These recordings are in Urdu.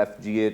FGA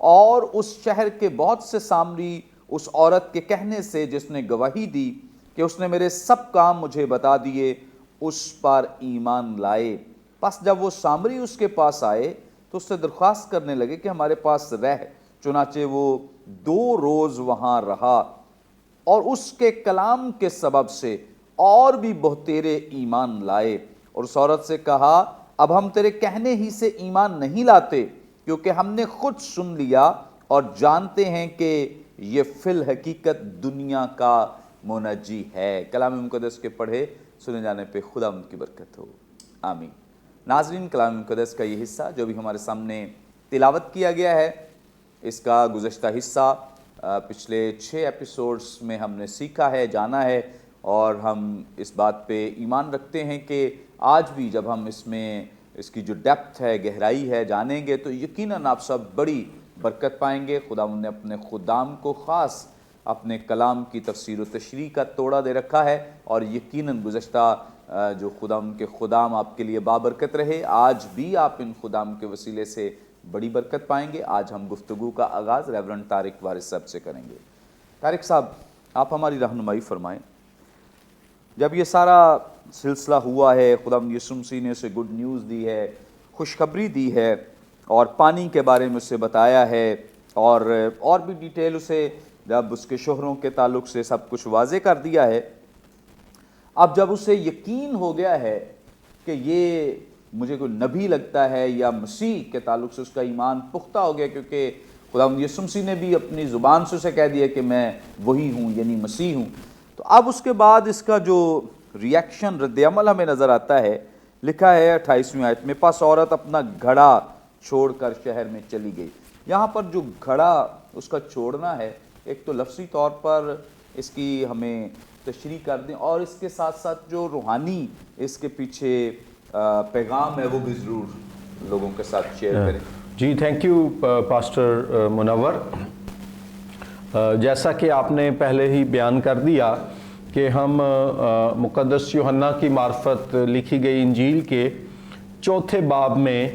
اور اس شہر کے بہت سے سامری اس عورت کے کہنے سے جس نے گواہی دی کہ اس نے میرے سب کام مجھے بتا دیے، اس پر ایمان لائے۔ پس جب وہ سامری اس کے پاس آئے تو اس سے درخواست کرنے لگے کہ ہمارے پاس رہ، چنانچہ وہ 2 روز وہاں رہا، اور اس کے کلام کے سبب سے اور بھی بہتیرے ایمان لائے، اور اس عورت سے کہا اب ہم تیرے کہنے ہی سے ایمان نہیں لاتے، کیونکہ ہم نے خود سن لیا اور جانتے ہیں کہ یہ فی الحقیقت دنیا کا منجی ہے۔ کلام مقدس کے پڑھے سنے جانے پہ خدا ان کی برکت ہو، آمین۔ ناظرین، کلام مقدس کا یہ حصہ جو بھی ہمارے سامنے تلاوت کیا گیا ہے، اس کا گزشتہ حصہ پچھلے 6 ایپیسوڈز میں ہم نے سیکھا ہے، جانا ہے، اور ہم اس بات پہ ایمان رکھتے ہیں کہ آج بھی جب ہم اس میں اس کی جو ڈیپتھ ہے، گہرائی ہے، جانیں گے تو یقیناً آپ سب بڑی برکت پائیں گے۔ خدا نے اپنے خدام کو خاص اپنے کلام کی تفسیر و تشریح کا توڑا دے رکھا ہے، اور یقیناً گزشتہ جو خدام کے خدام آپ کے لیے بابرکت رہے، آج بھی آپ ان خدام کے وسیلے سے بڑی برکت پائیں گے۔ آج ہم گفتگو کا آغاز ریورنڈ طارق وارث صاحب سے کریں گے۔ طارق صاحب، آپ ہماری رہنمائی فرمائیں۔ جب یہ سارا سلسلہ ہوا ہے، خدا یسوع مسیح نے اسے گڈ نیوز دی ہے، خوشخبری دی ہے، اور پانی کے بارے میں اسے بتایا ہے، اور بھی ڈیٹیل اسے جب اس کے شوہروں کے تعلق سے سب کچھ واضح کر دیا ہے، اب جب اسے یقین ہو گیا ہے کہ یہ مجھے کوئی نبی لگتا ہے یا مسیح کے تعلق سے اس کا ایمان پختہ ہو گیا، کیونکہ خدا یسوع مسیح نے بھی اپنی زبان سے اسے کہہ دیا کہ میں وہی ہوں، یعنی مسیح ہوں، تو اب اس کے بعد اس کا جو ریاکشن، رد عمل ہمیں نظر آتا ہے، لکھا ہے 28ویں آیت میں، پس عورت اپنا گھڑا چھوڑ کر شہر میں چلی گئی۔ یہاں پر جو گھڑا اس کا چھوڑنا ہے، ایک تو لفظی طور پر اس کی ہمیں تشریح کر دیں، اور اس کے ساتھ ساتھ جو روحانی اس کے پیچھے پیغام ہے وہ بھی ضرور لوگوں کے ساتھ شیئر کریں۔ جی، تھینک یو پاسٹر منور۔ جیسا کہ آپ نے پہلے ہی بیان کر دیا کہ ہم مقدس یوحنا کی معرفت لکھی گئی انجیل کے 4 باب میں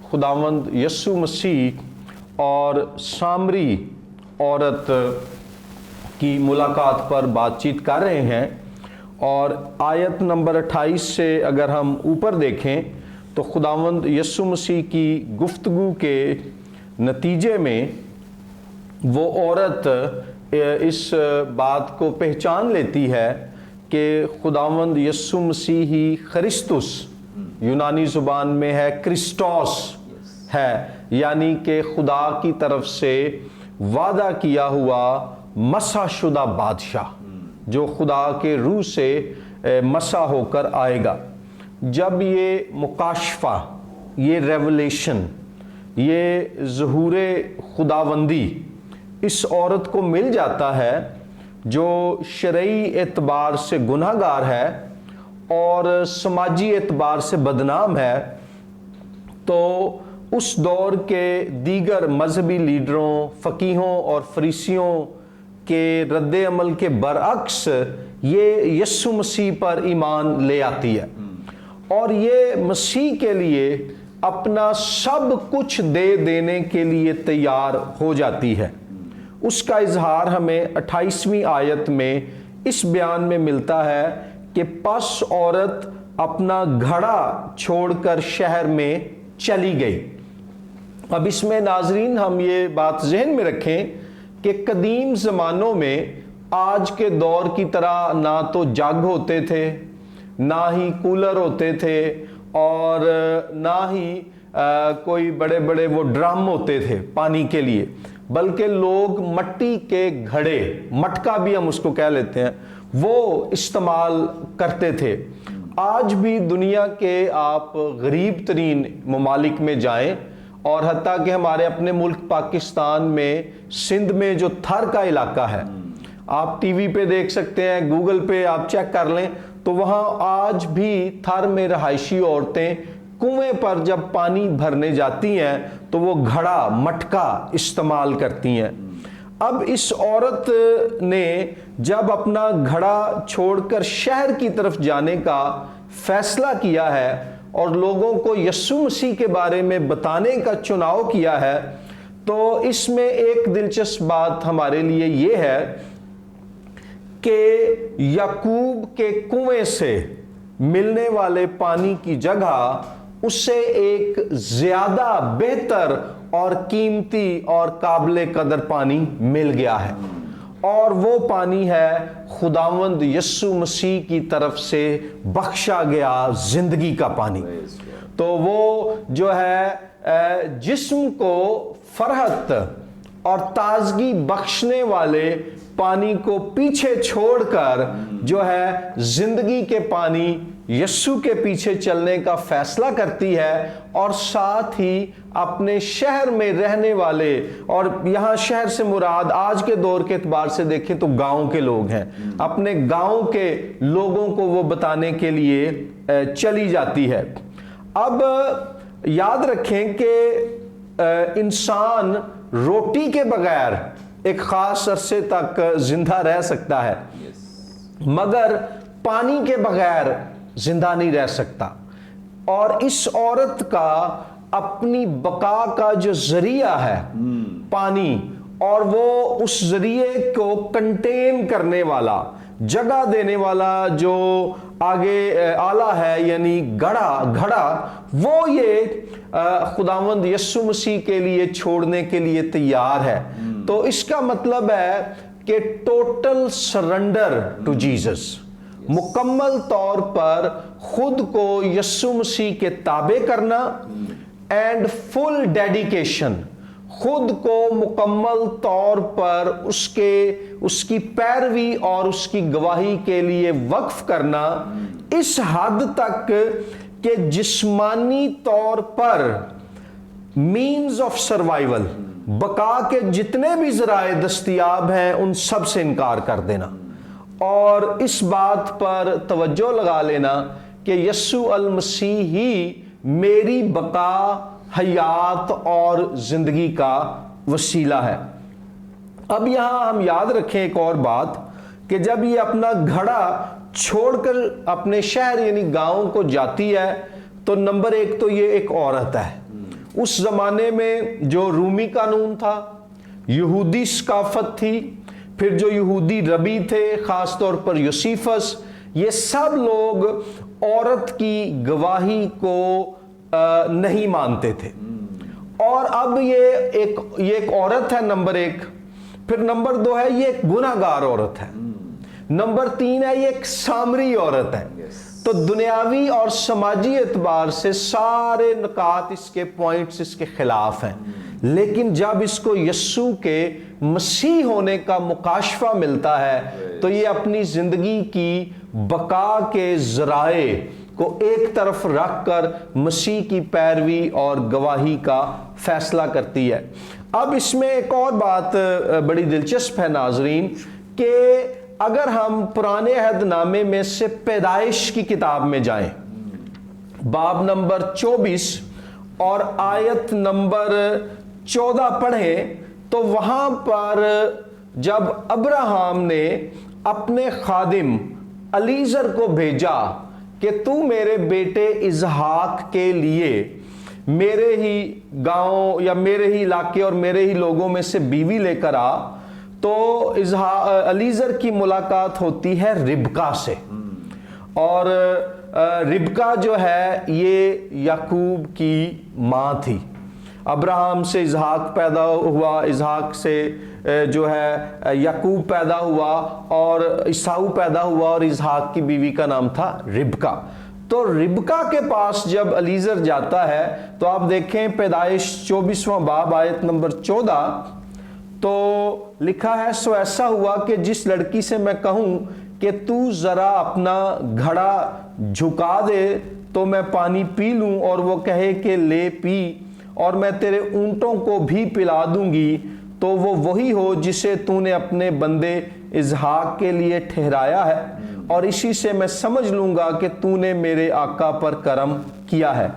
خداوند یسوع مسیح اور سامری عورت کی ملاقات پر بات چیت کر رہے ہیں، اور آیت نمبر 28 سے اگر ہم اوپر دیکھیں تو خداوند یسوع مسیح کی گفتگو کے نتیجے میں وہ عورت اس بات کو پہچان لیتی ہے کہ خداوند یسوع مسیح ہی خرسطس، یونانی زبان میں ہے کرسٹوس ہے، یعنی کہ خدا کی طرف سے وعدہ کیا ہوا مسح شدہ بادشاہ جو خدا کے روح سے مسح ہو کر آئے گا۔ جب یہ مکاشفہ، یہ ریولیشن، یہ ظہور خداوندی اس عورت کو مل جاتا ہے جو شرعی اعتبار سے گناہ گار ہے اور سماجی اعتبار سے بدنام ہے، تو اس دور کے دیگر مذہبی لیڈروں، فقیہوں اور فریسیوں کے رد عمل کے برعکس یہ یسوع مسیح پر ایمان لے آتی ہے، اور یہ مسیح کے لیے اپنا سب کچھ دے دینے کے لیے تیار ہو جاتی ہے۔ اس کا اظہار ہمیں 28ویں آیت میں اس بیان میں ملتا ہے کہ پس عورت اپنا گھڑا چھوڑ کر شہر میں چلی گئی۔ اب اس میں ناظرین ہم یہ بات ذہن میں رکھیں کہ قدیم زمانوں میں آج کے دور کی طرح نہ تو جگ ہوتے تھے، نہ ہی کولر ہوتے تھے، اور نہ ہی کوئی بڑے بڑے وہ ڈرم ہوتے تھے پانی کے لیے، بلکہ لوگ مٹی کے گھڑے، مٹکا بھی ہم اس کو کہہ لیتے ہیں، وہ استعمال کرتے تھے۔ آج بھی دنیا کے آپ غریب ترین ممالک میں جائیں، اور حتیٰ کہ ہمارے اپنے ملک پاکستان میں سندھ میں جو تھر کا علاقہ ہے، آپ ٹی وی پہ دیکھ سکتے ہیں، گوگل پہ آپ چیک کر لیں، تو وہاں آج بھی تھر میں رہائشی عورتیں کنویں پر جب پانی بھرنے جاتی ہیں تو وہ گھڑا، مٹکا استعمال کرتی ہیں۔ اب اس عورت نے جب اپنا گھڑا چھوڑ کر شہر کی طرف جانے کا فیصلہ کیا ہے اور لوگوں کو یسوع مسیح کے بارے میں بتانے کا چناؤ کیا ہے، تو اس میں ایک دلچسپ بات ہمارے لیے یہ ہے کہ یعقوب کے کنویں سے ملنے والے پانی کی جگہ اسے ایک زیادہ بہتر اور قیمتی اور قابل قدر پانی مل گیا ہے، اور وہ پانی ہے خداوند یسوع مسیح کی طرف سے بخشا گیا زندگی کا پانی۔ تو وہ جو ہے جسم کو فرحت اور تازگی بخشنے والے پانی کو پیچھے چھوڑ کر جو ہے زندگی کے پانی یسوع کے پیچھے چلنے کا فیصلہ کرتی ہے، اور ساتھ ہی اپنے شہر میں رہنے والے، اور یہاں شہر سے مراد آج کے دور کے اعتبار سے دیکھیں تو گاؤں کے لوگ ہیں، اپنے گاؤں کے لوگوں کو وہ بتانے کے لیے چلی جاتی ہے۔ اب یاد رکھیں کہ انسان روٹی کے بغیر ایک خاص عرصے تک زندہ رہ سکتا ہے، مگر پانی کے بغیر زندہ نہیں رہ سکتا۔ اور اس عورت کا اپنی بقا کا جو ذریعہ ہے پانی، اور وہ اس ذریعے کو کنٹین کرنے والا، جگہ دینے والا جو آگے آلہ ہے یعنی گھڑا، وہ یہ خداوند یسوع مسیح کے لیے چھوڑنے کے لیے تیار ہے۔ تو اس کا مطلب ہے کہ ٹوٹل سرنڈر ٹو جیسس، مکمل طور پر خود کو یسوع مسیح کے تابع کرنا، اینڈ فل ڈیڈیکیشن، خود کو مکمل طور پر اس کی پیروی اور اس کی گواہی کے لیے وقف کرنا، اس حد تک کہ جسمانی طور پر مینز آف سروائیول، بقا کے جتنے بھی ذرائع دستیاب ہیں ان سب سے انکار کر دینا، اور اس بات پر توجہ لگا لینا کہ یسوع المسیح ہی میری بقا، حیات اور زندگی کا وسیلہ ہے۔ اب یہاں ہم یاد رکھیں ایک اور بات کہ جب یہ اپنا گھڑا چھوڑ کر اپنے شہر یعنی گاؤں کو جاتی ہے تو نمبر ایک تو یہ ایک عورت ہے۔ اس زمانے میں جو رومی قانون تھا، یہودی ثقافت تھی، پھر جو یہودی ربی تھے خاص طور پر یوسیفس، یہ سب لوگ عورت کی گواہی کو نہیں مانتے تھے۔ اور اب یہ ایک عورت ہے نمبر ایک، پھر نمبر دو ہے یہ ایک گناہ گار عورت ہے، نمبر تین ہے یہ ایک سامری عورت ہے۔ تو دنیاوی اور سماجی اعتبار سے سارے نکات اس کے پوائنٹس اس کے خلاف ہیں، لیکن جب اس کو یسوع کے مسیح ہونے کا مکاشفہ ملتا ہے تو یہ اپنی زندگی کی بقا کے ذرائع کو ایک طرف رکھ کر مسیح کی پیروی اور گواہی کا فیصلہ کرتی ہے۔ اب اس میں ایک اور بات بڑی دلچسپ ہے ناظرین، کہ اگر ہم پرانے عہد نامے میں سے پیدائش کی کتاب میں جائیں، باب نمبر 24 اور آیت نمبر 14 پڑھیں تو وہاں پر جب ابراہیم نے اپنے خادم الیزر کو بھیجا کہ تو میرے بیٹے اسحاق کے لیے میرے ہی گاؤں یا میرے ہی علاقے اور میرے ہی لوگوں میں سے بیوی لے کر آ، تو الیزر کی ملاقات ہوتی ہے ربکا سے، اور ربکا جو ہے یہ یعقوب کی ماں تھی۔ ابراہیم سے اسحاق پیدا ہوا، اسحاق سے جو ہے یعقوب پیدا ہوا، اور عیساؤ پیدا ہوا، اور اسحاق کی بیوی کا نام تھا ربکا۔ تو ربکا کے پاس جب الیزر جاتا ہے تو آپ دیکھیں پیدائش 24واں باب آیت نمبر 14، تو لکھا ہے سو ایسا ہوا کہ جس لڑکی سے میں کہوں کہ تو ذرا اپنا گھڑا جھکا دے تو میں پانی پی لوں، اور وہ کہے کہ لے پی، اور میں تیرے اونٹوں کو بھی پلا دوں گی، تو وہ وہی ہو جسے تو نے اپنے بندے اسحاق کے لیے ٹھہرایا ہے، اور اسی سے میں سمجھ لوں گا کہ تو نے میرے آقا پر کرم کیا ہے۔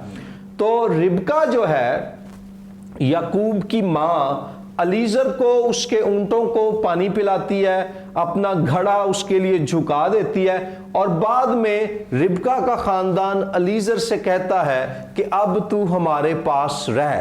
تو ربکا جو ہے یعقوب کی ماں الیزر کو اس کے اونٹوں کو پانی پلاتی ہے، اپنا گھڑا اس کے لیے جھکا دیتی ہے، اور بعد میں ربکا کا خاندان الیزر سے کہتا ہے کہ اب تو ہمارے پاس رہ،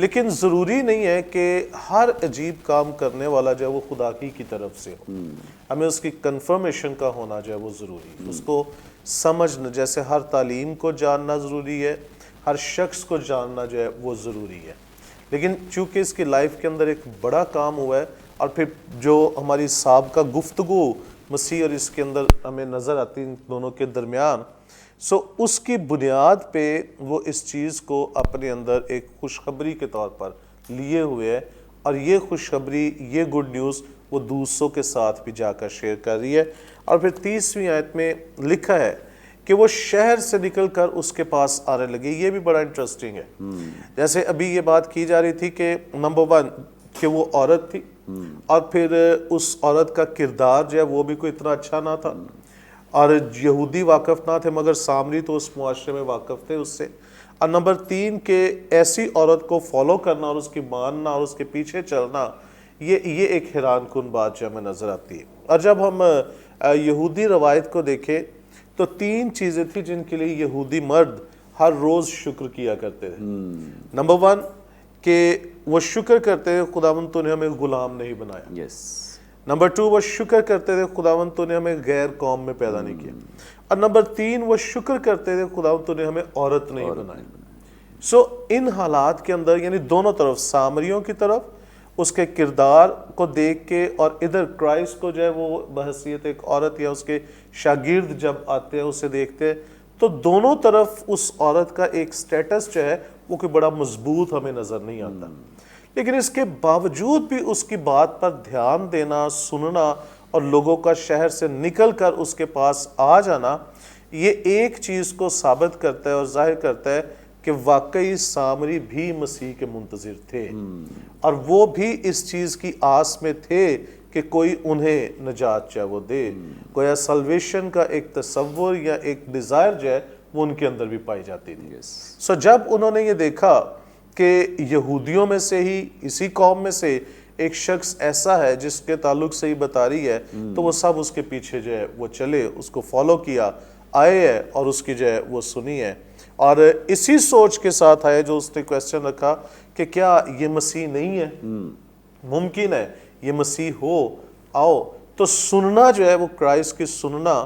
لیکن ضروری نہیں ہے کہ ہر عجیب کام کرنے والا جو ہے وہ خدا کی طرف سے ہو. ہمیں اس کی کنفرمیشن کا ہونا جو ہے وہ ضروری ہے. اس کو سمجھنا، جیسے ہر تعلیم کو جاننا ضروری ہے، ہر شخص کو جاننا جو ہے وہ ضروری ہے. لیکن چونکہ اس کی لائف کے اندر ایک بڑا کام ہوا ہے، اور پھر جو ہماری سابقہ گفتگو مسیح اور اس کے اندر ہمیں نظر آتی ان دونوں کے درمیان، اس کی بنیاد پہ وہ اس چیز کو اپنے اندر ایک خوشخبری کے طور پر لیے ہوئے ہے، اور یہ خوشخبری، یہ گڈ نیوز وہ دوسروں کے ساتھ بھی جا کر شیئر کر رہی ہے. اور پھر 30ویں آیت میں لکھا ہے کہ وہ شہر سے نکل کر اس کے پاس آنے لگے. یہ بھی بڑا انٹرسٹنگ ہے. جیسے ابھی یہ بات کی جا رہی تھی کہ نمبر 1 کہ وہ عورت تھی، اور پھر اس عورت کا کردار جو ہے وہ بھی کوئی اتنا اچھا نہ تھا، اور یہودی واقف نہ تھے مگر سامری تو اس معاشرے میں واقف تھے اس سے. اور نمبر 3 کہ ایسی عورت کو فالو کرنا اور اس کی ماننا اور اس کے پیچھے چلنا، یہ ایک حیران کن بات جو ہمیں نظر آتی ہے. اور جب ہم یہودی روایت کو دیکھیں تو 3 چیزیں تھیں جن کے لیے یہودی مرد ہر روز شکر کیا کرتے تھے. نمبر 1 کہ وہ شکر کرتے تھے خداوند تو نے ہمیں غلام نہیں بنایا. نمبر 2 وہ شکر کرتے تھے خداوند تو نے ہمیں غیر قوم میں پیدا نہیں کیا. اور نمبر 3 وہ شکر کرتے تھے خداوند تو نے ہمیں عورت نہیں بنایا. ان حالات کے اندر یعنی دونوں طرف، سامریوں کی طرف اس کے کردار کو دیکھ کے، اور ادھر کرائسٹ کو جو ہے وہ بحیثیت ایک عورت یا اس کے شاگرد جب آتے ہیں اسے دیکھتے ہیں، تو دونوں طرف اس عورت کا ایک سٹیٹس جو ہے وہ کوئی بڑا مضبوط ہمیں نظر نہیں آتا. لیکن اس کے باوجود بھی اس کی بات پر دھیان دینا، سننا، اور لوگوں کا شہر سے نکل کر اس کے پاس آ جانا، یہ ایک چیز کو ثابت کرتا ہے اور ظاہر کرتا ہے کہ واقعی سامری بھی مسیح کے منتظر تھے، اور وہ بھی اس چیز کی آس میں تھے کہ کوئی انہیں نجات جو ہے وہ دے. گویا سلویشن کا ایک تصور یا ایک ڈیزائر جو ہے وہ ان کے اندر بھی پائی جاتی تھی. جب انہوں نے یہ دیکھا کہ یہودیوں میں سے ہی، اسی قوم میں سے ایک شخص ایسا ہے جس کے تعلق سے ہی بتا رہی ہے، تو وہ سب اس کے پیچھے جو ہے وہ چلے، اس کو فالو کیا، آئے ہے اور اس کی جو ہے وہ سنی ہے. اور اسی سوچ کے ساتھ آئے جو اس نے کویسچن رکھا کہ کیا یہ مسیح نہیں ہے؟ ممکن ہے یہ مسیح ہو، آؤ. تو سننا جو ہے وہ کرائسٹ کی سننا،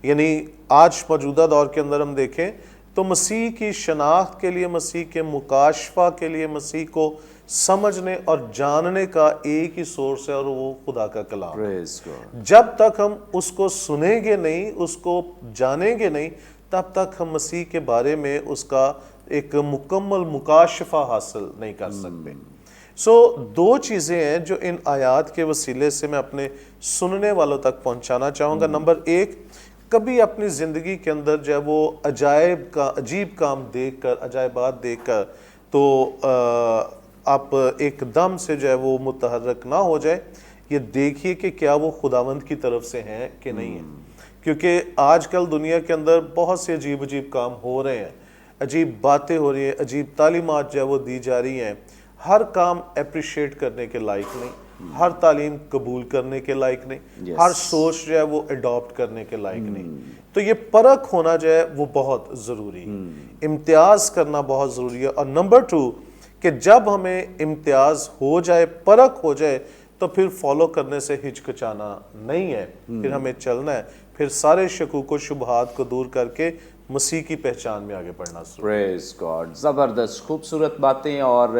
یعنی آج موجودہ دور کے اندر ہم دیکھیں تو مسیح کی شناخت کے لیے، مسیح کے مکاشفہ کے لیے، مسیح کو سمجھنے اور جاننے کا ایک ہی سورس ہے، اور وہ خدا کا کلام. جب تک ہم اس کو سنیں گے نہیں، اس کو جانیں گے نہیں، تب تک ہم مسیح کے بارے میں اس کا ایک مکمل مکاشفہ حاصل نہیں کر سکتے. 2 چیزیں ہیں جو ان آیات کے وسیلے سے میں اپنے سننے والوں تک پہنچانا چاہوں گا. نمبر 1، کبھی اپنی زندگی کے اندر جو ہے وہ عجیب کام دیکھ کر، عجائبات دیکھ کر تو آپ ایک دم سے جو ہے وہ متحرک نہ ہو جائے. یہ دیکھیے کہ کیا وہ خداوند کی طرف سے ہیں کہ نہیں ہیں. کیونکہ آج کل دنیا کے اندر بہت سے عجیب کام ہو رہے ہیں، عجیب باتیں ہو رہی ہیں، عجیب تعلیمات جو ہے وہ دی جا رہی ہیں. ہر کام اپریشیٹ کرنے کے لائق نہیں، ہر تعلیم قبول کرنے کے لائق نہیں، ہر سوچ جو ہے وہ اڈاپٹ کرنے کے لائق نہیں. تو یہ پرکھ ہونا جو ہے وہ بہت ضروری ہے، امتیاز کرنا بہت ضروری ہے. اور نمبر 2 کہ جب ہمیں امتیاز ہو جائے، پرکھ ہو جائے، تو پھر فالو کرنے سے ہچکچانا نہیں ہے، پھر ہمیں چلنا ہے، پھر سارے شکوک و شبہات کو دور کر کے مسیح کی پہچان میں آگے بڑھنا. پریز گاڈ. زبردست، خوبصورت باتیں، اور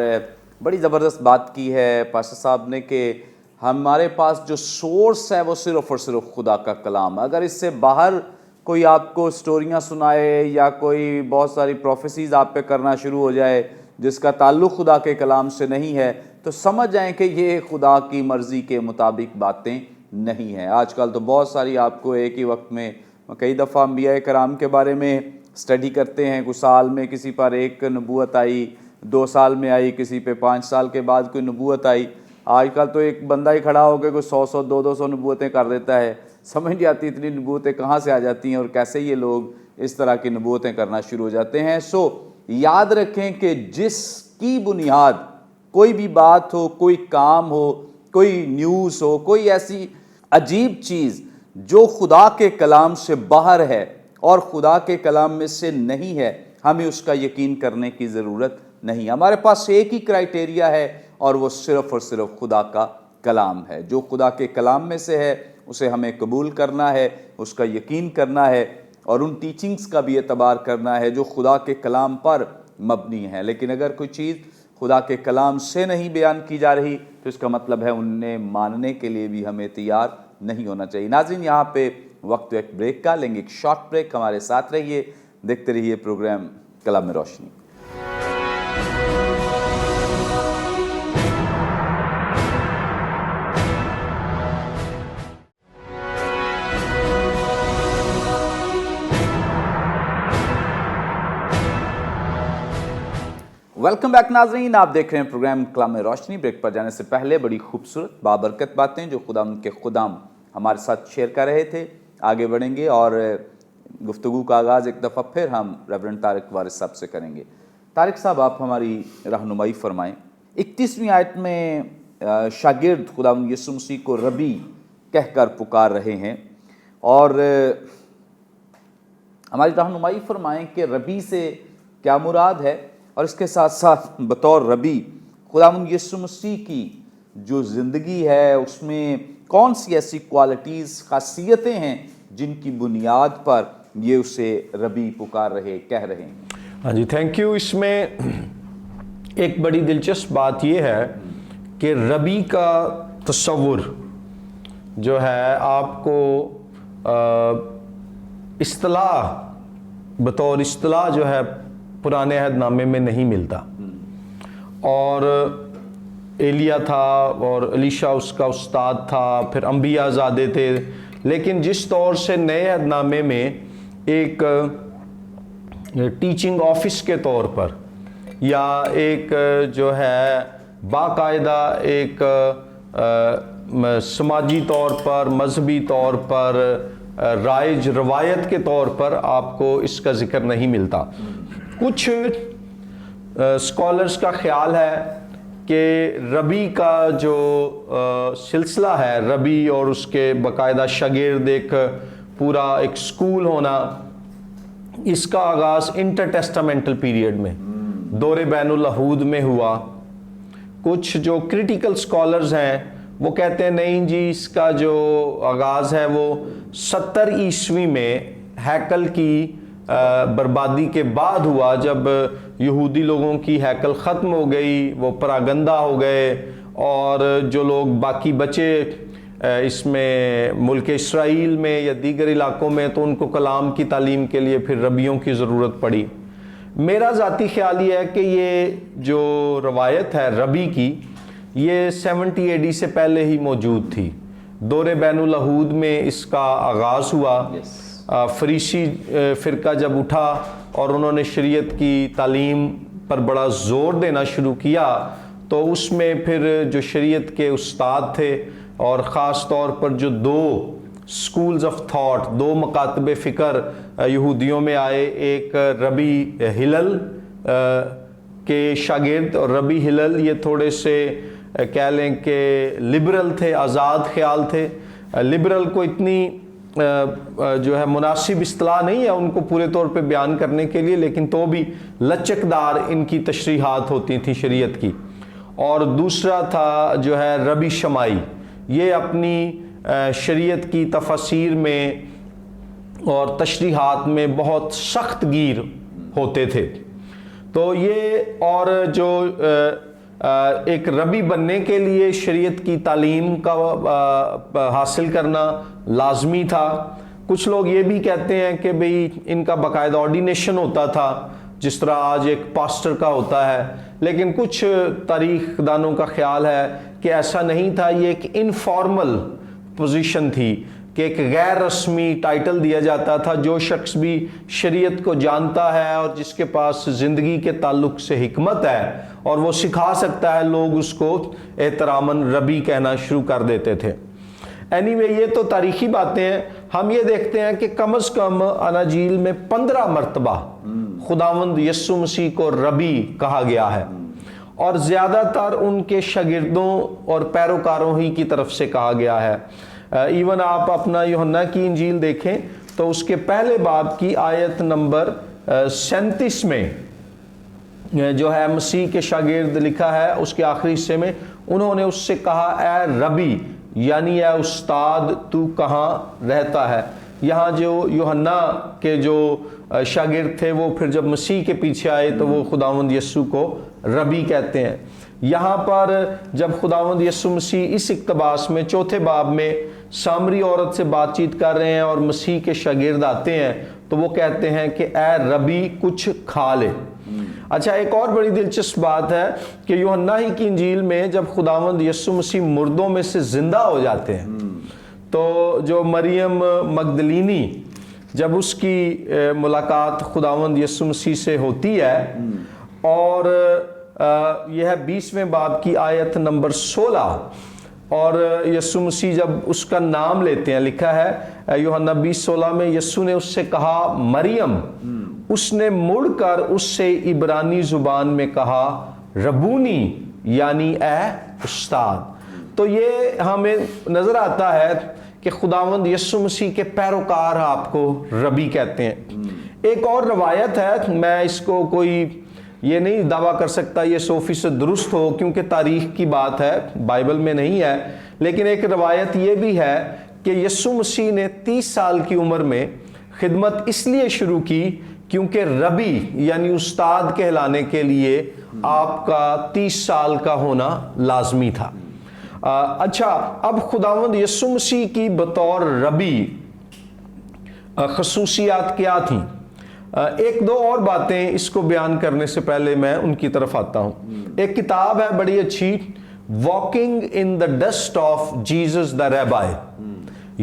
بڑی زبردست بات کی ہے پاسٹر صاحب نے کہ ہمارے پاس جو سورس ہے وہ صرف اور صرف خدا کا کلام. اگر اس سے باہر کوئی آپ کو سٹوریاں سنائے یا کوئی بہت ساری پروفیسیز آپ پہ کرنا شروع ہو جائے جس کا تعلق خدا کے کلام سے نہیں ہے، تو سمجھ جائیں کہ یہ خدا کی مرضی کے مطابق باتیں نہیں ہیں. آج کل تو بہت ساری آپ کو ایک ہی وقت میں کئی دفعہ انبیاء کرام کے بارے میں سٹڈی کرتے ہیں. کچھ سال میں کسی پر ایک نبوت آئی، 2 سال میں آئی، کسی پہ 5 سال کے بعد کوئی نبوت آئی. آج کل تو ایک بندہ ہی کھڑا ہو کے کوئی 100 200 نبوتیں کر دیتا ہے. سمجھ نہیں آتی اتنی نبوتیں کہاں سے آ جاتی ہیں اور کیسے یہ لوگ اس طرح کی نبوتیں کرنا شروع ہو جاتے ہیں. یاد رکھیں کہ جس کی بنیاد کوئی بھی بات ہو، کوئی کام ہو، کوئی نیوز ہو، کوئی ایسی عجیب چیز جو خدا کے کلام سے باہر ہے اور خدا کے کلام میں سے نہیں ہے، ہمیں اس کا یقین کرنے کی ضرورت نہیں. ہمارے پاس ایک ہی کرائٹیریا ہے اور وہ صرف اور صرف خدا کا کلام ہے. جو خدا کے کلام میں سے ہے اسے ہمیں قبول کرنا ہے, اس کا یقین کرنا ہے اور ان ٹیچنگز کا بھی اعتبار کرنا ہے جو خدا کے کلام پر مبنی ہیں. لیکن اگر کوئی چیز خدا کے کلام سے نہیں بیان کی جا رہی تو اس کا مطلب ہے انہیں ماننے کے لیے بھی ہمیں تیار نہیں ہونا چاہیے. ناظرین, یہاں پہ وقت ایک بریک کا لیں گے, ایک شارٹ بریک. ہمارے ساتھ رہیے, دیکھتے رہیے پروگرام کلام روشنی. ویلکم بیک ناظرین, آپ دیکھ رہے ہیں پروگرام کلام روشنی. بریک پر جانے سے پہلے بڑی خوبصورت بابرکت باتیں جو خدا ان کے خدام ہمارے ساتھ شیئر کر رہے تھے, آگے بڑھیں گے اور گفتگو کا آغاز ایک دفعہ پھر ہم ریورنڈ طارق وارث صاحب سے کریں گے. طارق صاحب, آپ ہماری رہنمائی فرمائیں. 31ویں آیت میں شاگرد خدا یسوع مسیح کو ربی کہہ کر پکار رہے ہیں اور ہماری رہنمائی فرمائیں کہ ربی سے کیا مراد ہے, اور اس کے ساتھ ساتھ بطور ربی خداوند یسوع مسیح کی جو زندگی ہے اس میں کون سی ایسی کوالٹیز, خاصیتیں ہیں جن کی بنیاد پر یہ اسے ربی پکار رہے, کہہ رہے ہیں. ہاں جی, تھینک یو. اس میں ایک بڑی دلچسپ بات یہ ہے کہ ربی کا تصور جو ہے آپ کو اصطلاح بطور اصطلاح جو ہے پرانے عہد نامے میں نہیں ملتا. اور ایلیا تھا اور الیشا اس کا استاد تھا, پھر انبیاء زادے تھے, لیکن جس طور سے نئے عہد نامے میں ایک ٹیچنگ آفس کے طور پر یا ایک جو ہے باقاعدہ ایک سماجی طور پر, مذہبی طور پر, رائج روایت کے طور پر آپ کو اس کا ذکر نہیں ملتا. کچھ اسکالرس کا خیال ہے کہ ربی کا جو سلسلہ ہے, ربی اور اس کے باقاعدہ شاگرد, ایک پورا ایک اسکول ہونا, اس کا آغاز انٹر ٹیسٹامنٹل پیریڈ میں دور بین العہود میں ہوا. کچھ جو کریٹیکل اسکالرز ہیں وہ کہتے ہیں نہیں جی, اس کا جو آغاز ہے وہ 70 عیسوی میں ہیکل کی بربادی کے بعد ہوا, جب یہودی لوگوں کی ہیکل ختم ہو گئی, وہ پراگندہ ہو گئے, اور جو لوگ باقی بچے اس میں ملک اسرائیل میں یا دیگر علاقوں میں, تو ان کو کلام کی تعلیم کے لیے پھر ربیوں کی ضرورت پڑی. میرا ذاتی خیال یہ ہے کہ یہ جو روایت ہے ربی کی, یہ 70 AD سے پہلے ہی موجود تھی. دور بین العہود میں اس کا آغاز ہوا. فریسی فرقہ جب اٹھا اور انہوں نے شریعت کی تعلیم پر بڑا زور دینا شروع کیا, تو اس میں پھر جو شریعت کے استاد تھے اور خاص طور پر جو 2 سکولز آف تھاٹ, 2 مکاتب فکر یہودیوں میں آئے, ایک ربی ہلل کے شاگرد, اور ربی ہلل یہ تھوڑے سے کہہ لیں کہ لبرل تھے, آزاد خیال تھے. لبرل کو اتنی جو ہے مناسب اصطلاح نہیں ہے ان کو پورے طور پہ بیان کرنے کے لیے, لیکن تو بھی لچکدار ان کی تشریحات ہوتی تھیں شریعت کی. اور دوسرا تھا جو ہے ربی شمائی, یہ اپنی شریعت کی تفاسیر میں اور تشریحات میں بہت سخت گیر ہوتے تھے. تو یہ اور جو ایک ربی بننے کے لیے شریعت کی تعلیم کا حاصل کرنا لازمی تھا. کچھ لوگ یہ بھی کہتے ہیں کہ بھئی ان کا باقاعدہ آرڈینیشن ہوتا تھا جس طرح آج ایک پاسٹر کا ہوتا ہے, لیکن کچھ تاریخ دانوں کا خیال ہے کہ ایسا نہیں تھا. یہ ایک انفارمل پوزیشن تھی کہ ایک غیر رسمی ٹائٹل دیا جاتا تھا. جو شخص بھی شریعت کو جانتا ہے اور جس کے پاس زندگی کے تعلق سے حکمت ہے اور وہ سکھا سکتا ہے, لوگ اس کو احتراماً ربی کہنا شروع کر دیتے تھے. اینیوے, یہ تو تاریخی باتیں ہیں. ہم یہ دیکھتے ہیں کہ کم از کم اناجیل میں 15 مرتبہ خداوند یسوع مسیح کو ربی کہا گیا ہے, اور زیادہ تر ان کے شاگردوں اور پیروکاروں ہی کی طرف سے کہا گیا ہے. ایون آپ اپنا یوحنا کی انجیل دیکھیں تو اس کے پہلے باب کی آیت نمبر 37 میں جو ہے مسیح کے شاگرد لکھا ہے اس کے آخری حصے میں، انہوں نے اس سے کہا اے ربی، یعنی اے استاد تو کہاں رہتا ہے۔ یہاں جو یوحنا کے جو شاگرد تھے وہ پھر جب مسیح کے پیچھے آئے تو وہ خداوند یسوع کو ربی کہتے ہیں۔ یہاں پر جب خداوند یسوع مسیح اس اقتباس میں چوتھے باب میں سامری عورت سے بات چیت کر رہے ہیں اور مسیح کے شاگرد آتے ہیں تو وہ کہتے ہیں کہ اے ربی کچھ کھا لے۔ اچھا، ایک اور بڑی دلچسپ بات ہے کہ یوحنا ہی کی انجیل میں جب خداوند یسوع مسیح مردوں میں سے زندہ ہو جاتے ہیں تو جو مریم مگدلینی جب اس کی ملاقات خداوند یسوع مسیح سے ہوتی ہے اور یہ ہے 20ویں باب کی آیت نمبر 16، اور یسوع مسیح جب اس کا نام لیتے ہیں، لکھا ہے یوحنا 20:16 میں، یسوع نے اس سے کہا مریم، اس نے مڑ کر اس سے عبرانی زبان میں کہا ربونی، یعنی اے استاد۔ تو یہ ہمیں نظر آتا ہے کہ خداوند یسوع مسیح کے پیروکار آپ کو ربی کہتے ہیں۔ ایک اور روایت ہے، میں اس کو کوئی یہ نہیں دعویٰ کر سکتا یہ 100% درست ہو کیونکہ تاریخ کی بات ہے، بائبل میں نہیں ہے، لیکن ایک روایت یہ بھی ہے کہ یسوع مسیح نے 30 سال کی عمر میں خدمت اس لیے شروع کی کیونکہ ربی یعنی استاد کہلانے کے لیے آپ کا 30 سال کا ہونا لازمی تھا۔ اچھا، اب خداوند یسوع مسیح کی بطور ربی خصوصیات کیا تھیں؟ ایک دو اور باتیں اس کو بیان کرنے سے پہلے میں ان کی طرف آتا ہوں۔ ایک کتاب ہے بڑی اچھی، walking in the dust of Jesus the rabbi,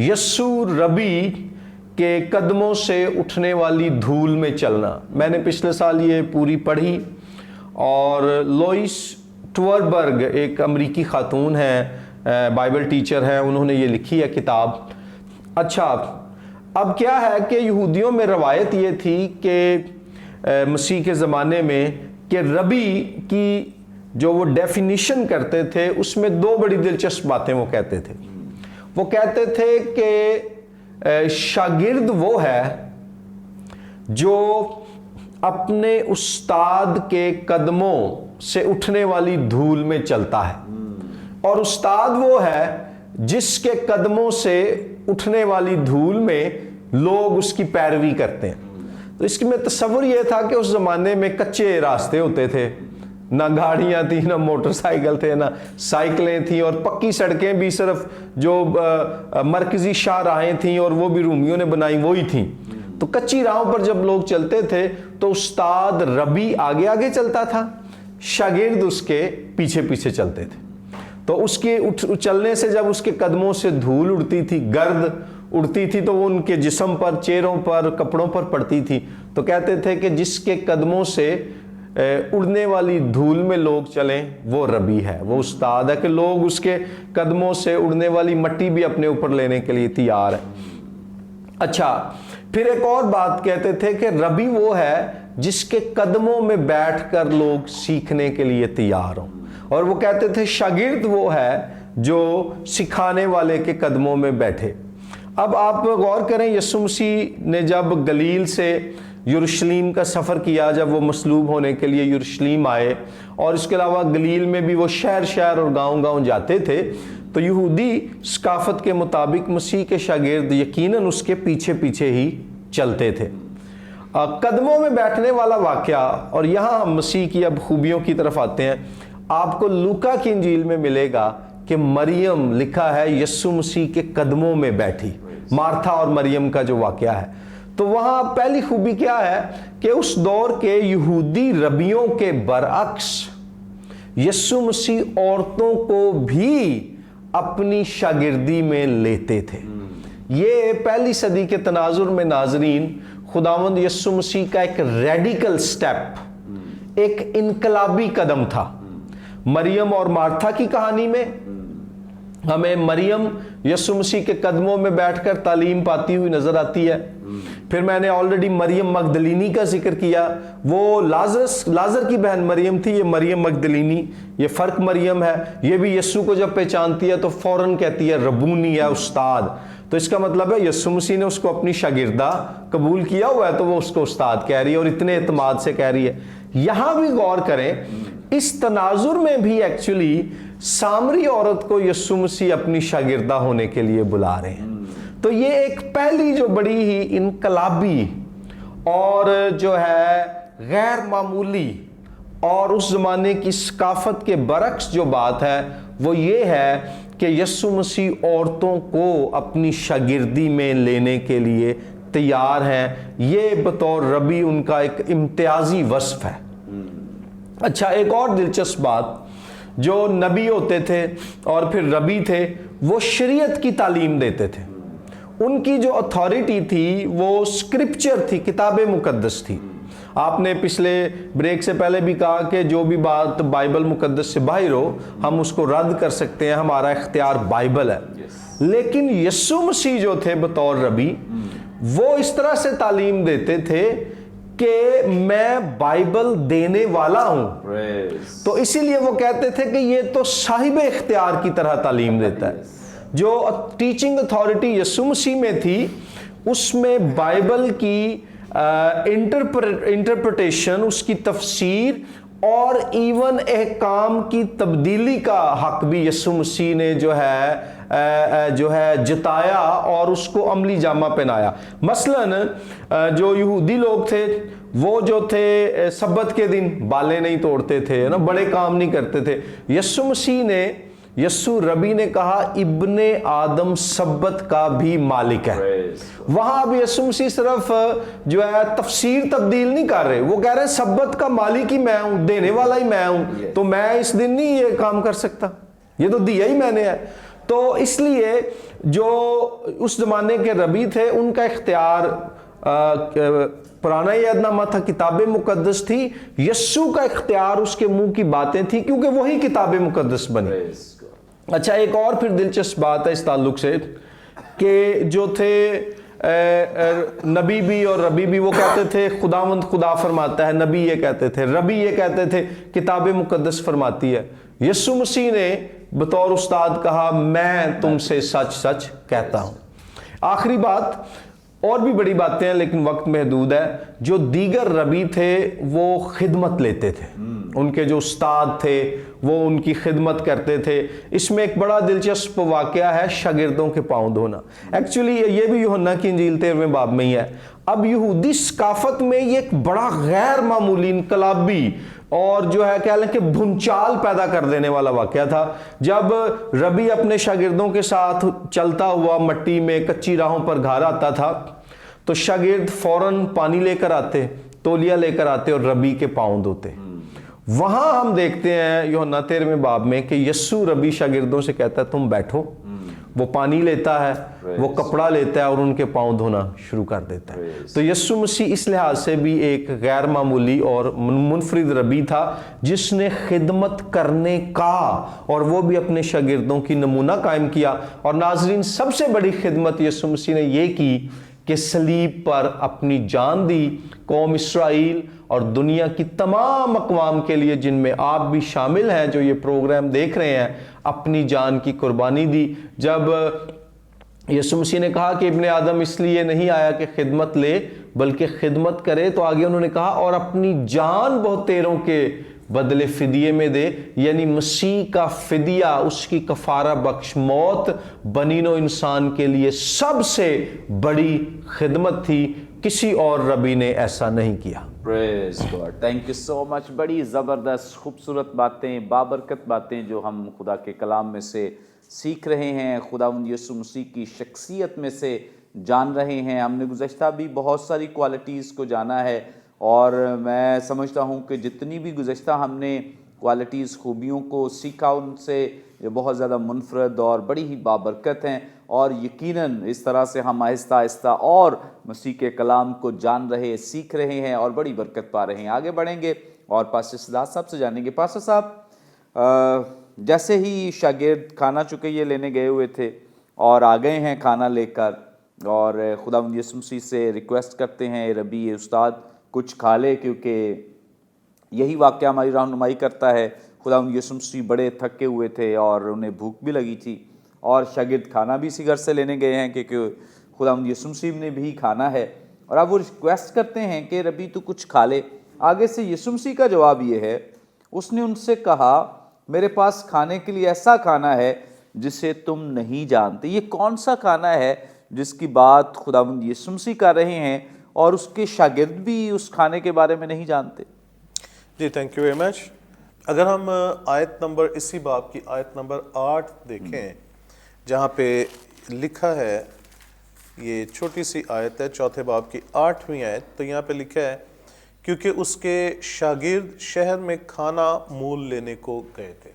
یسوع ربی کے قدموں سے اٹھنے والی دھول میں چلنا۔ میں نے پچھلے سال یہ پوری پڑھی، اور لوئس ٹوربرگ ایک امریکی خاتون ہیں، بائبل ٹیچر ہیں، انہوں نے یہ لکھی ہے کتاب۔ اچھا، اب کیا ہے کہ یہودیوں میں روایت یہ تھی کہ مسیح کے زمانے میں کہ ربی کی جو وہ ڈیفینیشن کرتے تھے اس میں دو بڑی دلچسپ باتیں وہ کہتے تھے۔ وہ کہتے تھے کہ شاگرد وہ ہے جو اپنے استاد کے قدموں سے اٹھنے والی دھول میں چلتا ہے، اور استاد وہ ہے جس کے قدموں سے اٹھنے والی دھول میں لوگ اس کی پیروی کرتے ہیں۔ تو اس کی میں تصور یہ تھا کہ اس زمانے میں کچے راستے ہوتے تھے، نہ گاڑیاں تھیں، نہ موٹر سائیکل تھے، نہ سائیکلیں تھیں، اور پکی سڑکیں بھی صرف جو مرکزی شاہراہیں تھیں اور وہ بھی رومیوں نے بنائی وہی تھیں۔ تو کچی راہوں پر جب لوگ چلتے تھے تو استاد ربی آگے آگے چلتا تھا، شاگرد اس کے پیچھے پیچھے چلتے تھے۔ تو اس کے چلنے سے جب اس کے قدموں سے دھول اڑتی تھی، گرد اڑتی تھی، تو وہ ان کے جسم پر، چہروں پر، کپڑوں پر پڑتی تھی۔ تو کہتے تھے کہ جس کے قدموں سے اڑنے والی دھول میں لوگ چلیں وہ ربی ہے، وہ استاد ہے، کہ لوگ اس کے قدموں سے اڑنے والی مٹی بھی اپنے اوپر لینے کے لیے تیار ہے۔ اچھا، پھر ایک اور بات کہتے تھے کہ ربی وہ ہے جس کے قدموں میں بیٹھ کر لوگ سیکھنے کے لیے تیار ہوں، اور وہ کہتے تھے شاگرد وہ ہے جو سکھانے والے کے قدموں میں بیٹھے۔ اب آپ غور کریں، یسوع مسیح نے جب گلیل سے یروشلیم کا سفر کیا، جب وہ مصلوب ہونے کے لیے یروشلیم آئے، اور اس کے علاوہ گلیل میں بھی وہ شہر شہر اور گاؤں گاؤں جاتے تھے، تو یہودی ثقافت کے مطابق مسیح کے شاگرد یقیناً اس کے پیچھے پیچھے ہی چلتے تھے۔ قدموں میں بیٹھنے والا واقعہ، اور یہاں ہم مسیح کی اب خوبیوں کی طرف آتے ہیں۔ آپ کو لوکا کی انجیل میں ملے گا کہ مریم لکھا ہے یسوع مسیح کے قدموں میں بیٹھی، مارتھا اور مریم کا جو واقعہ ہے۔ تو وہاں پہلی خوبی کیا ہے کہ اس دور کے یہودی ربیوں کے برعکس یسوع مسیح عورتوں کو بھی اپنی شاگردی میں لیتے تھے۔ یہ پہلی صدی کے تناظر میں ناظرین خداوند یسوع مسیح کا ایک ریڈیکل سٹیپ، ایک انقلابی قدم تھا۔ مریم اور مارتھا کی کہانی میں ہمیں مریم یسوع مسیح کے قدموں میں بیٹھ کر تعلیم پاتی ہوئی نظر آتی ہے۔ پھر میں نے آلریڈی مریم مگدلینی کا ذکر کیا، وہ لازر کی بہن مریم تھی، یہ مریم مگدلینی، یہ فرق مریم ہے۔ یہ بھی یسوع کو جب پہچانتی ہے تو فوراً کہتی ہے ربونی، ہے استاد۔ تو اس کا مطلب ہے یسوع مسیح نے اس کو اپنی شاگردہ قبول کیا ہوا ہے تو وہ اس کو استاد کہہ رہی ہے اور اتنے اعتماد سے کہہ رہی ہے. یہاں بھی غور کریں, اس تناظر میں بھی ایکچولی سامری عورت کو یسوع مسیح اپنی شاگردہ ہونے کے لیے بلا رہے ہیں. تو یہ ایک پہلی جو بڑی ہی انقلابی اور جو ہے غیر معمولی اور اس زمانے کی ثقافت کے برعکس جو بات ہے وہ یہ ہے کہ یسوع مسیح عورتوں کو اپنی شاگردی میں لینے کے لیے تیار ہیں. یہ بطور ربی ان کا ایک امتیازی وصف ہے. اچھا, ایک اور دلچسپ بات, جو نبی ہوتے تھے اور پھر ربی تھے وہ شریعت کی تعلیم دیتے تھے. ان کی جو اتھارٹی تھی وہ اسکرپچر تھی, کتاب مقدس تھی. آپ نے پچھلے بریک سے پہلے بھی کہا کہ جو بھی بات بائبل مقدس سے باہر ہو ہم اس کو رد کر سکتے ہیں, ہمارا اختیار بائبل ہے. لیکن یسوع مسیح جو تھے بطور ربی وہ اس طرح سے تعلیم دیتے تھے کہ میں بائبل دینے والا ہوں. تو اسی لیے وہ کہتے تھے کہ یہ تو صاحب اختیار کی طرح تعلیم دیتا ہے. جو ٹیچنگ اتھارٹی یسوع مسیح میں تھی اس میں بائبل کی انٹرپریٹیشن, اس کی تفسیر اور ایون احکام کی تبدیلی کا حق بھی یسوع مسیح نے جو ہے جتایا اور اس کو عملی جامہ پہنایا. مثلاً جو یہودی لوگ تھے وہ جو تھے سبت کے دن بالیں نہیں توڑتے تھے نا, بڑے کام نہیں کرتے تھے. یسوع ربی نے کہا ابن آدم سبت کا بھی مالک ہے. وہاں اب یسوع مسیح صرف جو ہے تفسیر تبدیل نہیں کر رہے, وہ کہہ رہے ہیں سبت کا مالک ہی میں ہوں, دینے والا ہی میں ہوں, تو میں اس دن نہیں یہ کام کر سکتا, یہ تو دیا ہی میں نے ہے. تو اس لیے جو اس زمانے کے ربی تھے ان کا اختیار پرانا عہد نامہ تھا, کتاب مقدس تھی. یسوع کا اختیار اس کے منہ کی باتیں تھی کیونکہ وہی کتاب مقدس بنی. اچھا, ایک اور پھر دلچسپ بات ہے اس تعلق سے کہ جو تھے نبی بھی اور ربی بھی, وہ کہتے تھے خداوند خدا فرماتا ہے, نبی یہ کہتے تھے, ربی یہ کہتے تھے کتاب مقدس فرماتی ہے. یسوع مسیح نے بطور استاد کہا میں تم سے سچ سچ کہتا ہوں. آخری بات, اور بھی بڑی باتیں ہیں لیکن وقت محدود ہے, جو دیگر ربی تھے وہ خدمت لیتے تھے, ان کے جو استاد تھے وہ ان کی خدمت کرتے تھے. اس میں ایک بڑا دلچسپ واقعہ ہے شاگردوں کے پاؤں دھونا. ایکچولی یہ بھی یوحنا کی انجیل 13ویں باب میں ہی ہے. اب یہودی ثقافت میں یہ ایک بڑا غیر معمولی انقلابی اور جو ہے کہہ لیں کہ بھونچال پیدا کر دینے والا واقعہ تھا. جب ربی اپنے شاگردوں کے ساتھ چلتا ہوا مٹی میں کچی راہوں پر گھر آتا تھا تو شاگرد فوراً پانی لے کر آتے, تولیہ لے کر آتے اور ربی کے پاؤں دھوتے. وہاں ہم دیکھتے ہیں یوحنا 13ویں باب میں کہ یسوع ربی شاگردوں سے کہتا ہے تم بیٹھو. وہ پانی لیتا ہے, وہ کپڑا لیتا ہے اور ان کے پاؤں دھونا شروع کر دیتا ہے. تو یسوع مسیح اس لحاظ سے بھی ایک غیر معمولی اور منفرد ربی تھا جس نے خدمت کرنے کا اور وہ بھی اپنے شاگردوں کی نمونہ قائم کیا. اور ناظرین, سب سے بڑی خدمت یسوع مسیح نے یہ کی کہ صلیب پر اپنی جان دی قوم اسرائیل اور دنیا کی تمام اقوام کے لیے, جن میں آپ بھی شامل ہیں جو یہ پروگرام دیکھ رہے ہیں, اپنی جان کی قربانی دی. جب یسوع مسیح نے کہا کہ ابن آدم اس لیے نہیں آیا کہ خدمت لے بلکہ خدمت کرے, تو آگے انہوں نے کہا اور اپنی جان بہتیروں کے بدلے فدیے میں دے. یعنی مسیح کا فدیہ, اس کی کفارہ بخش موت بنی نوع انسان کے لیے سب سے بڑی خدمت تھی. کسی اور ربی نے ایسا نہیں کیا. پریز گاڈ, تھینک یو سو مچ. بڑی زبردست خوبصورت باتیں, بابرکت باتیں جو ہم خدا کے کلام میں سے سیکھ رہے ہیں, خداوند یسوع مسیح کی شخصیت میں سے جان رہے ہیں. ہم نے گزشتہ بھی بہت ساری کوالٹیز کو جانا ہے اور میں سمجھتا ہوں کہ جتنی بھی گزشتہ ہم نے کوالٹیز خوبیوں کو سیکھا ان سے یہ بہت زیادہ منفرد اور بڑی ہی بابرکت ہیں. اور یقیناً اس طرح سے ہم آہستہ آہستہ اور مسیح کے کلام کو جان رہے, سیکھ رہے ہیں اور بڑی برکت پا رہے ہیں. آگے بڑھیں گے اور پاسٹر سدھارتھ صاحب سے جانیں گے. پاسٹر صاحب, جیسے ہی شاگرد کھانا چکے یہ لینے گئے ہوئے تھے اور آ گئے ہیں کھانا لے کر اور خداوند یسوع مسیح سے ریکویسٹ کرتے ہیں ربی استاد کچھ کھا لے, کیونکہ یہی واقعہ ہماری رہنمائی کرتا ہے. خداوند یسوع مسیح بڑے تھکے ہوئے تھے اور انہیں بھوک بھی لگی تھی اور شاگرد کھانا بھی اسی گھر سے لینے گئے ہیں کیونکہ خداوند یسوع مسیح نے بھی کھانا ہے، اور اب وہ ریکویسٹ کرتے ہیں کہ ربی تو کچھ کھا لے۔ آگے سے یسوع مسیح کا جواب یہ ہے، اس نے ان سے کہا میرے پاس کھانے کے لیے ایسا کھانا ہے جسے تم نہیں جانتے۔ یہ کون سا کھانا ہے جس کی بات خداوند یسوع مسیح کر رہے ہیں اور اس کے شاگرد بھی اس کھانے کے بارے میں نہیں جانتے؟ جی تھینک یو ویری مچ۔ اگر ہم آیت نمبر اسی باب کی آیت نمبر 8 دیکھیں جہاں پہ لکھا ہے، یہ چھوٹی سی آیت ہے 4 باب کی 8ویں آیت، تو یہاں پہ لکھا ہے کیونکہ اس کے شاگرد شہر میں کھانا مول لینے کو گئے تھے۔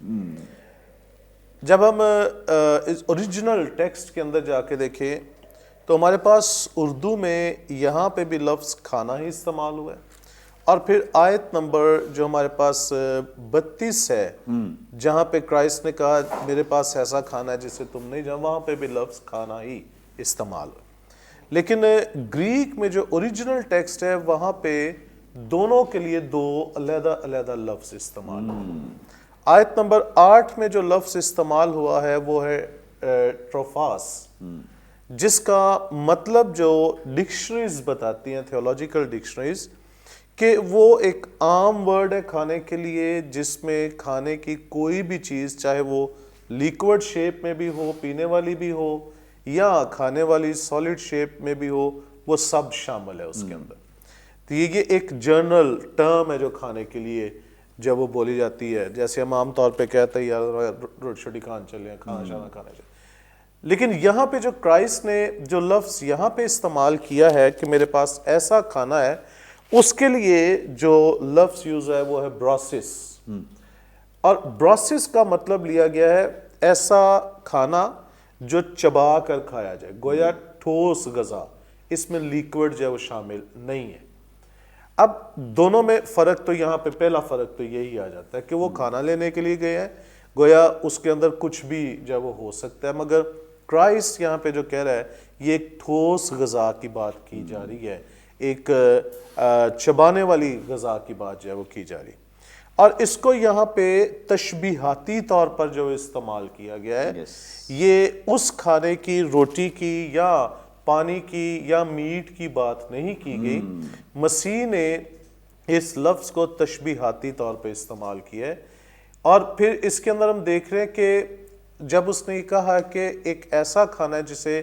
جب ہم اوریجنل ٹیکسٹ کے اندر جا کے دیکھیں تو ہمارے پاس اردو میں یہاں پہ بھی لفظ کھانا ہی استعمال ہوا ہے، اور پھر آیت نمبر جو ہمارے پاس 32 ہے جہاں پہ کرائسٹ نے کہا میرے پاس ایسا کھانا ہے جسے تم نہیں جانتے، وہاں پہ بھی لفظ کھانا ہی استعمال ہوا۔ لیکن گریک میں جو اوریجنل ٹیکسٹ ہے وہاں پہ دونوں کے لیے 2 علیحدہ علیحدہ لفظ استعمال ہوئے۔ آیت نمبر 8 میں جو لفظ استعمال ہوا ہے وہ ہے ٹروفاس، جس کا مطلب جو ڈکشنریز بتاتی ہیں، تھیولوجیکل ڈکشنریز، کہ وہ ایک عام ورڈ ہے کھانے کے لیے جس میں کھانے کی کوئی بھی چیز، چاہے وہ لیکوڈ شیپ میں بھی ہو، پینے والی بھی ہو، یا کھانے والی سالڈ شیپ میں بھی ہو، وہ سب شامل ہے اس کے اندر۔ تو یہ ایک جنرل ٹرم ہے جو کھانے کے لیے جب وہ بولی جاتی ہے، جیسے ہم عام طور پہ کہتے ہیں یار روٹی شوٹی کھان چلے، کھانا شانا کھانا چلے۔ لیکن یہاں پہ جو کرائسٹ نے جو لفظ یہاں پہ استعمال کیا ہے کہ میرے پاس ایسا کھانا ہے، اس کے لیے جو لفظ یوز ہے وہ ہے بروسس، اور بروسس کا مطلب لیا گیا ہے ایسا کھانا جو چبا کر کھایا جائے، گویا ٹھوس غذا، اس میں لیکوڈ جو ہے وہ شامل نہیں ہے۔ اب دونوں میں فرق تو یہاں پہ پہلا فرق تو یہی آ جاتا ہے کہ وہ کھانا لینے کے لیے گئے ہیں، گویا اس کے اندر کچھ بھی جو ہے وہ ہو سکتا ہے، مگر کرائسٹ یہاں پہ جو کہہ رہا ہے یہ ایک ٹھوس غذا کی بات کی جا رہی ہے، ایک چبانے والی غذا کی بات جو ہے وہ کی جا رہی ہے۔ اور اس کو یہاں پہ تشبیہاتی طور پر جو استعمال کیا گیا ہے، یہ اس کھانے کی، روٹی کی یا پانی کی یا میٹ کی بات نہیں کی گئی۔ مسیح نے اس لفظ کو تشبیہاتی طور پہ استعمال کیا ہے، اور پھر اس کے اندر ہم دیکھ رہے ہیں کہ جب اس نے کہا کہ ایک ایسا کھانا ہے جسے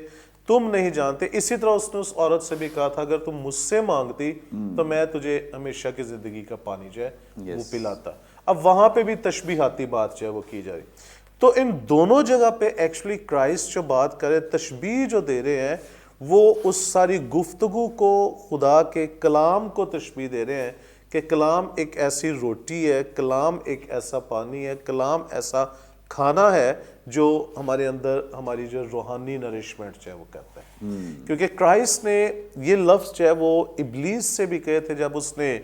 تم نہیں جانتے، اسی طرح اس نے اس عورت سے بھی کہا تھا اگر تم مجھ سے مانگتی تو میں تجھے ہمیشہ کی زندگی کا پانی جو ہے وہ پلاتا۔ اب وہاں پہ بھی تشبیہاتی بات جو ہے وہ کی جا رہی۔ تو ان دونوں جگہ پہ ایکچولی کرائسٹ جو بات کرے، تشبیہ جو دے رہے ہیں، وہ اس ساری گفتگو کو، خدا کے کلام کو تشبیہ دے رہے ہیں کہ کلام ایک ایسی روٹی ہے، کلام ایک ایسا پانی ہے، کلام ایسا کھانا ہے جو ہمارے اندر ہماری جو روحانی نرشمنٹ جو ہے وہ کرتا ہے۔ کیونکہ کرائسٹ نے یہ لفظ جو ہے وہ ابلیس سے بھی کہے تھے جب اس نے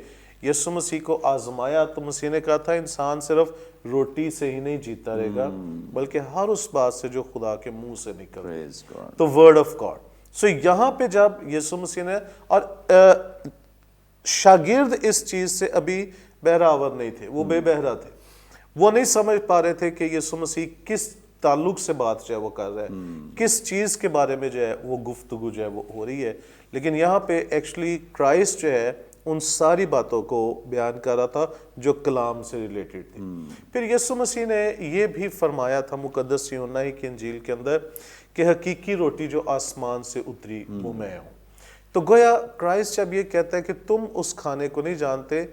یسوع مسیح کو آزمایا، تو مسیح نے کہا تھا انسان صرف روٹی سے ہی نہیں جیتا رہے گا بلکہ ہر اس بات سے جو خدا کے منہ سے نکل رہی ہے، تو ورڈ آف گاڈ۔ سو یہاں پہ جب یسوع مسیح نے، اور شاگرد اس چیز سے ابھی بہراور نہیں تھے، وہ بے بہرا تھے، وہ نہیں سمجھ پا رہے تھے کہ یسوع مسیح کس تعلق سے بات جو ہے وہ کر رہا ہے، کس چیز کے بارے میں جو ہے وہ گفتگو جو ہے وہ ہو رہی ہے۔ لیکن یہاں پہ ایکچولی کرائسٹ جو ہے ان ساری باتوں کو بیان کر رہا تھا جو کلام سے ریلیٹڈ تھی۔ پھر یسوع مسیح نے یہ بھی فرمایا تھا مقدس یوحنا ہی کی انجیل کے اندر کہ حقیقی روٹی جو آسمان سے اتری وہ میں ہوں۔ تو گویا کرائسٹ جب یہ کہتا ہے کہ تم اس کھانے کو نہیں جانتے،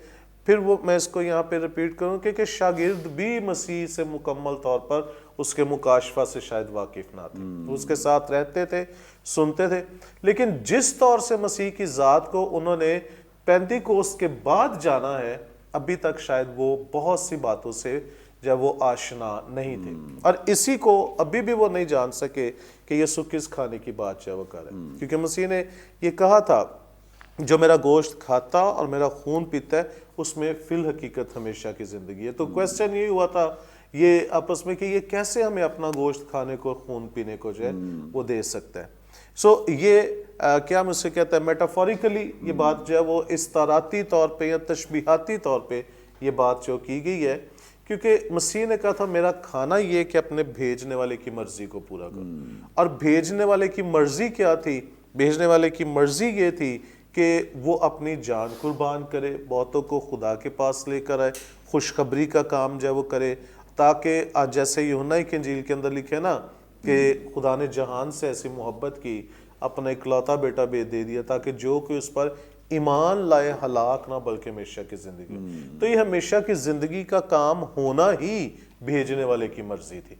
پھر وہ میں اس کو یہاں پہ ریپیٹ کروں کہ شاگرد بھی مسیح سے مکمل طور پر اس کے مکاشفہ سے شاید واقف نہ تھے، اس کے ساتھ رہتے تھے، سنتے تھے، لیکن جس طور سے مسیح کی ذات کو انہوں نے پینتیکوست کے بعد جانا ہے، ابھی تک شاید وہ بہت سی باتوں سے جب وہ آشنا نہیں تھے، اور اسی کو ابھی بھی وہ نہیں جان سکے کہ یسوع کس کھانے کی بات جو وہ کر رہے ہیں، کیونکہ مسیح نے یہ کہا تھا جو میرا گوشت کھاتا اور میرا خون پیتا ہے اس میں فی الحقیقت ہمیشہ کی زندگی ہے۔ تو کویسچن یہ ہوا تھا یہ آپس میں کہ یہ کیسے ہمیں اپنا گوشت کھانے کو، خون پینے کو جو ہے وہ دے سکتا ہے۔ سو یہ کیا مجھ سے کہتا ہے میٹافوریکلی یہ بات جو ہے وہ استعاراتی طور پہ یا تشبیہاتی طور پہ یہ بات جو کی گئی ہے کیونکہ مسیح نے کہا تھا میرا کھانا یہ کہ اپنے بھیجنے والے کی مرضی کو پورا کرو. اور بھیجنے والے کی مرضی کیا تھی؟ بھیجنے والے کی مرضی یہ تھی کہ وہ اپنی جان قربان کرے, بہتوں کو خدا کے پاس لے کر آئے, خوشخبری کا کام جو ہے وہ کرے, تاکہ آج جیسے یوحنا کی انجیل کے اندر لکھے نا کہ خدا نے جہان سے ایسی محبت کی, اپنا اکلوتا بیٹا دے دیا تاکہ جو کوئی اس پر ایمان لائے ہلاک نہ بلکہ ہمیشہ کی زندگی. تو یہ ہمیشہ کی زندگی کا کام ہونا ہی بھیجنے والے کی مرضی تھی.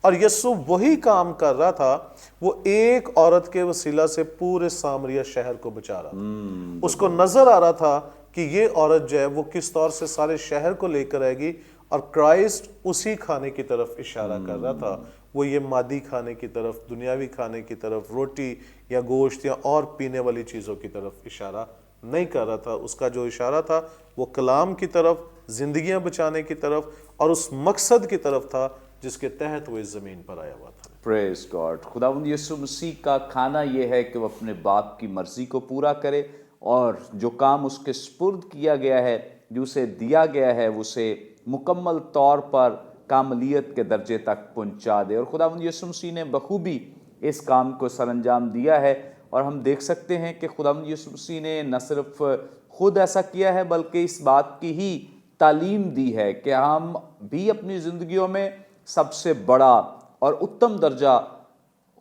اور یسوع وہی کام کر رہا تھا, وہ ایک عورت کے وسیلہ سے پورے سامریہ شہر کو بچا رہا تھا. اس کو نظر آ رہا تھا کہ یہ عورت جو ہے وہ کس طور سے سارے شہر کو لے کر آئے گی, اور کرائسٹ اسی کھانے کی طرف اشارہ کر رہا تھا. وہ یہ مادی کھانے کی طرف, دنیاوی کھانے کی طرف, روٹی یا گوشت یا اور پینے والی چیزوں کی طرف اشارہ نہیں کر رہا تھا. اس کا جو اشارہ تھا وہ کلام کی طرف, زندگیاں بچانے کی طرف, اور اس مقصد کی طرف تھا جس کے تحت وہ اس زمین پر آیا ہوا تھا. پریز گاڈ. خداوند یسوع مسیح کا کھانا یہ ہے کہ وہ اپنے باپ کی مرضی کو پورا کرے, اور جو کام اس کے سپرد کیا گیا ہے, جو اسے دیا گیا ہے, اسے مکمل طور پر کاملیت کے درجے تک پہنچا دے. اور خداوند یسوع مسیح نے بخوبی اس کام کو سر انجام دیا ہے, اور ہم دیکھ سکتے ہیں کہ خداوند یسوع مسیح نے نہ صرف خود ایسا کیا ہے بلکہ اس بات کی ہی تعلیم دی ہے کہ ہم بھی اپنی زندگیوں میں سب سے بڑا اور اتم درجہ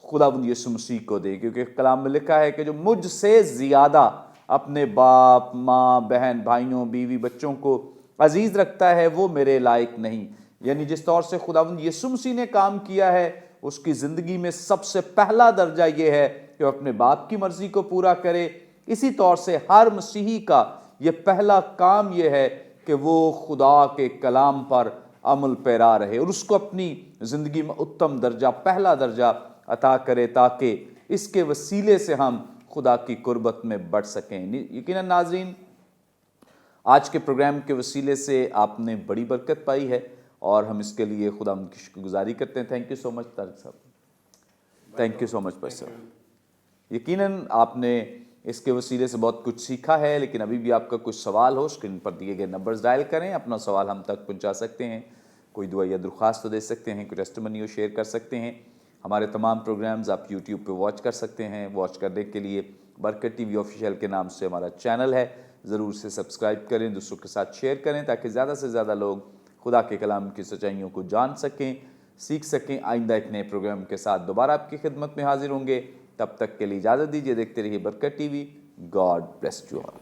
خداوند یسوع مسیح کو دے, کیونکہ کلام میں لکھا ہے کہ جو مجھ سے زیادہ اپنے باپ, ماں, بہن, بھائیوں, بیوی, بچوں کو عزیز رکھتا ہے وہ میرے لائق نہیں. یعنی جس طور سے خداوند یسوع مسیح نے کام کیا ہے, اس کی زندگی میں سب سے پہلا درجہ یہ ہے کہ وہ اپنے باپ کی مرضی کو پورا کرے. اسی طور سے ہر مسیحی کا یہ پہلا کام یہ ہے کہ وہ خدا کے کلام پر عمل پیرا رہے, اور اس کو اپنی زندگی میں اتم درجہ, پہلا درجہ عطا کرے, تاکہ اس کے وسیلے سے ہم خدا کی قربت میں بڑھ سکیں. یقیناً ناظرین, آج کے پروگرام کے وسیلے سے آپ نے بڑی برکت پائی ہے, اور ہم اس کے لیے خدا ان کی شکر گزاری کرتے ہیں. تھینک یو سو مچ طارق صاحب, تھینک یو سو مچ بھائی صاحب. یقیناً آپ نے اس کے وسیلے سے بہت کچھ سیکھا ہے, لیکن ابھی بھی آپ کا کچھ سوال ہو, اسکرین پر دیے گئے نمبرز ڈائل کریں, اپنا سوال ہم تک پہنچا سکتے ہیں. کوئی دعا یا درخواست تو دے سکتے ہیں, کوئی ٹیسٹیمنی شیئر کر سکتے ہیں. ہمارے تمام پروگرامز آپ یوٹیوب پہ واچ کر سکتے ہیں. واچ کرنے کے لیے برکت ٹی وی آفیشیل کے نام سے ہمارا چینل ہے, ضرور سے سبسکرائب کریں, دوسروں کے ساتھ شیئر کریں, تاکہ زیادہ سے زیادہ لوگ خدا کے کلام کی سچائیوں کو جان سکیں, سیکھ سکیں. آئندہ ایک نئے پروگرام کے ساتھ دوبارہ آپ کی خدمت میں حاضر ہوں گے. تب تک کے لیے اجازت دیجیے. دیکھتے رہیے برکت T V. God bless you all.